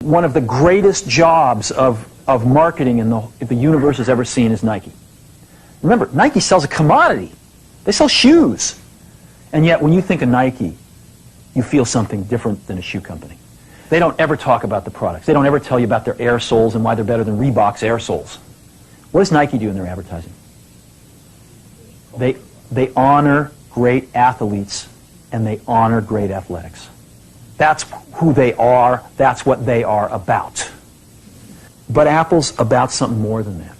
one of the greatest jobs of marketing the universe has ever seen is Nike. Remember, Nike sells a commodity. They sell shoes. And yet, when you think of Nike, you feel something different than a shoe company. They don't ever talk about the products. They don't ever tell you about their air soles and why they're better than Reebok's air soles. What does Nike do in their advertising? They honor great athletes and they honor great athletics. That's who they are. That's what they are about. But Apple's about something more than that.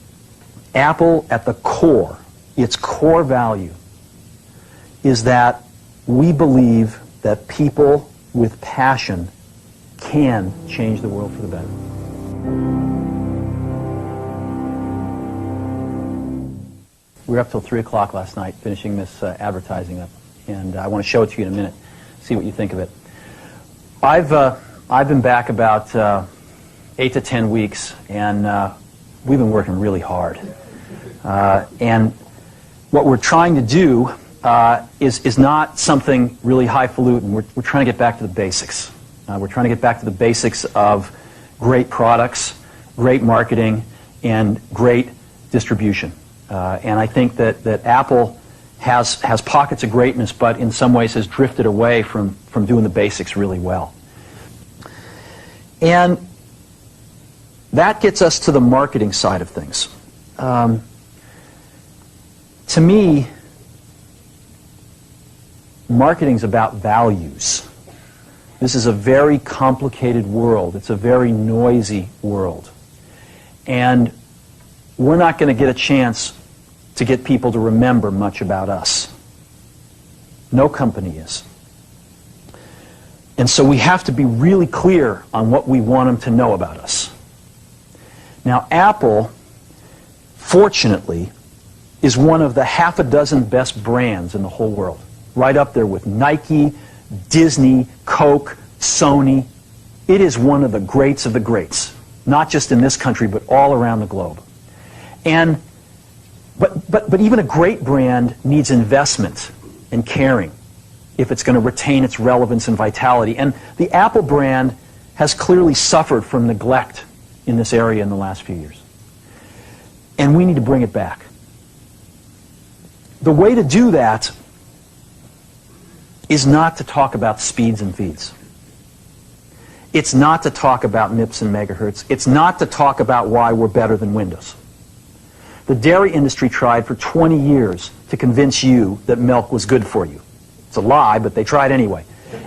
Apple, at the core, its core value, is that we believe that people with passion can change the world for the better. We were up till 3 o'clock last night finishing this advertising up, and I want to show it to you in a minute, see what you think of it. I've been back about 8 to 10 weeks, and we've been working really hard. And what we're trying to do is not something really highfalutin. We're trying to get back to the basics. We're trying to get back to the basics of great products, great marketing, and great distribution. And I think that Apple has pockets of greatness, but in some ways has drifted away from doing the basics really well. And that gets us to the marketing side of things. To me, marketing's about values. This is a very complicated world. It's a very noisy world. And we're not going to get a chance to get people to remember much about us. No company is. And so we have to be really clear on what we want them to know about us. Now, Apple, fortunately, is one of the half a dozen best brands in the whole world. Right up there with Nike, Disney, Coke, Sony. It is one of the greats of the greats, not just in this country, but all around the globe. And but even a great brand needs investment and caring if it's going to retain its relevance and vitality. And the Apple brand has clearly suffered from neglect in this area in the last few years. And we need to bring it back. The way to do that is not to talk about speeds and feeds. It's not to talk about MIPS and megahertz. It's not to talk about why we're better than Windows. The dairy industry tried for 20 years to convince you that milk was good for you. It's a lie, but they tried anyway.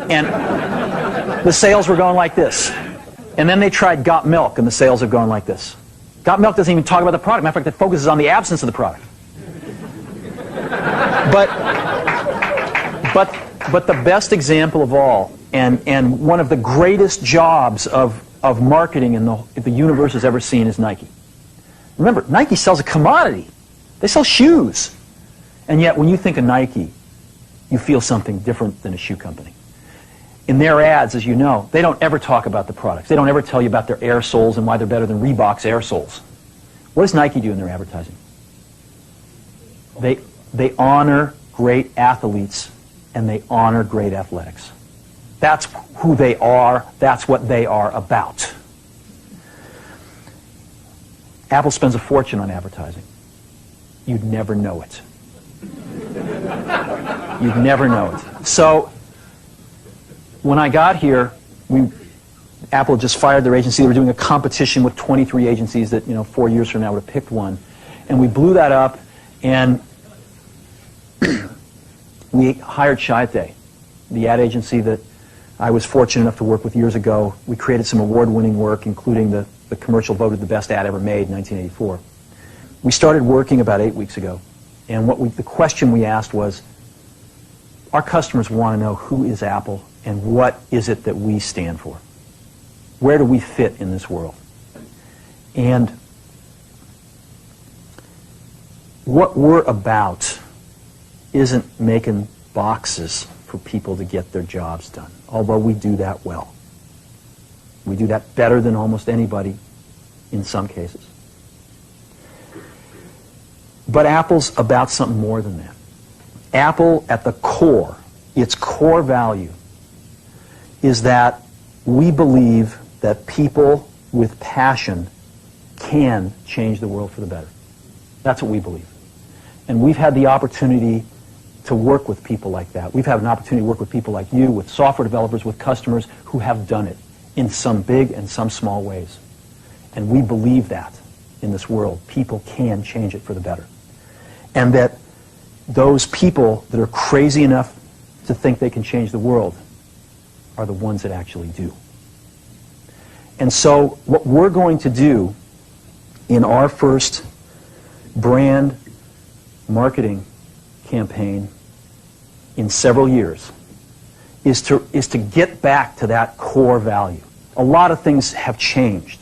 And the sales were going like this. And then they tried Got Milk, and the sales have gone like this. Got Milk doesn't even talk about the product. Matter of fact, it focuses on the absence of the product. But the best example of all, and one of the greatest jobs of marketing the universe has ever seen is Nike. Remember, Nike sells a commodity. They sell shoes. And yet, when you think of Nike, you feel something different than a shoe company. In their ads, as you know, they don't ever talk about the products. They don't ever tell you about their air soles and why they're better than Reebok's air soles. What does Nike do in their advertising? They honor great athletes and they honor great athletics. That's who they are. That's what they are about. Apple spends a fortune on advertising. You'd never know it. You'd never know it. So when I got here, Apple just fired their agency. They were doing a competition with 23 agencies that 4 years from now would have picked one. And we blew that up, and we hired Chiat, the ad agency that I was fortunate enough to work with years ago. We created some award-winning work, including the commercial voted the best ad ever made in 1984. We started working about 8 weeks ago, and the question we asked was, our customers want to know who is Apple and what is it that we stand for? Where do we fit in this world? And what we're about isn't making boxes for people to get their jobs done, although we do that well. We do that better than almost anybody in some cases. But Apple's about something more than that. Apple, at the core, its core value, is that we believe that people with passion can change the world for the better. That's what we believe. And we've had the opportunity to work with people like that. We've had an opportunity to work with people like you, with software developers, with customers who have done it in some big and some small ways. And we believe that in this world. People can change it for the better. And that those people that are crazy enough to think they can change the world are the ones that actually do. And so what we're going to do in our first brand marketing campaign in several years is to get back to that core value. A lot of things have changed.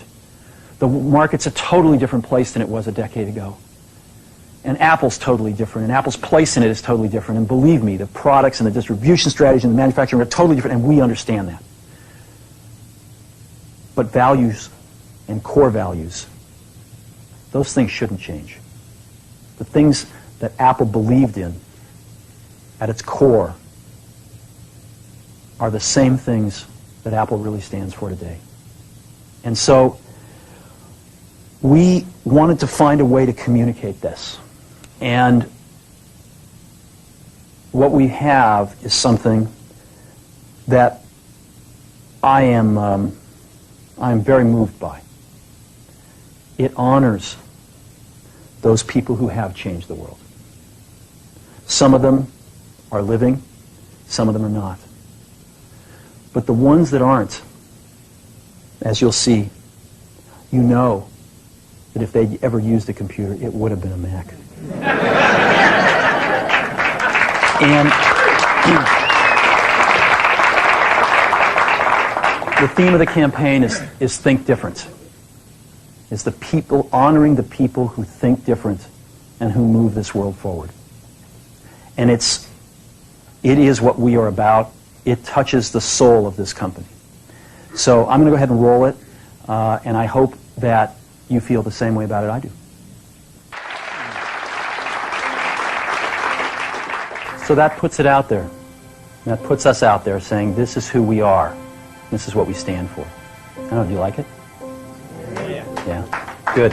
The market's a totally different place than it was a decade ago. And Apple's totally different, and Apple's place in it is totally different. And believe me, the products and the distribution strategy and the manufacturing are totally different, and we understand that. But values and core values, those things shouldn't change. The things that Apple believed in at its core are the same things that Apple really stands for today. And so we wanted to find a way to communicate this. And what we have is something that I am very moved by. It honors those people who have changed the world. Some of them are living, some of them are not. But the ones that aren't, as you'll see, you know that if they ever used a computer, it would have been a Mac. And the theme of the campaign is Think Different. It's the people, honoring the people who think different and who move this world forward. And it is what we are about. It touches the soul of this company. So I'm going to go ahead and roll it, and I hope that you feel the same way about it I do. So that puts it out there. That puts us out there saying this is who we are. This is what we stand for. I don't know, do you like it? Yeah. Good.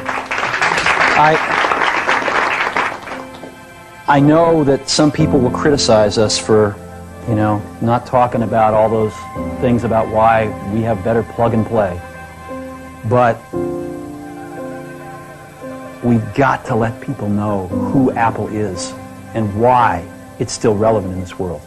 I know that some people will criticize us for, not talking about all those things about why we have better plug and play. But we've got to let people know who Apple is and why it's still relevant in this world.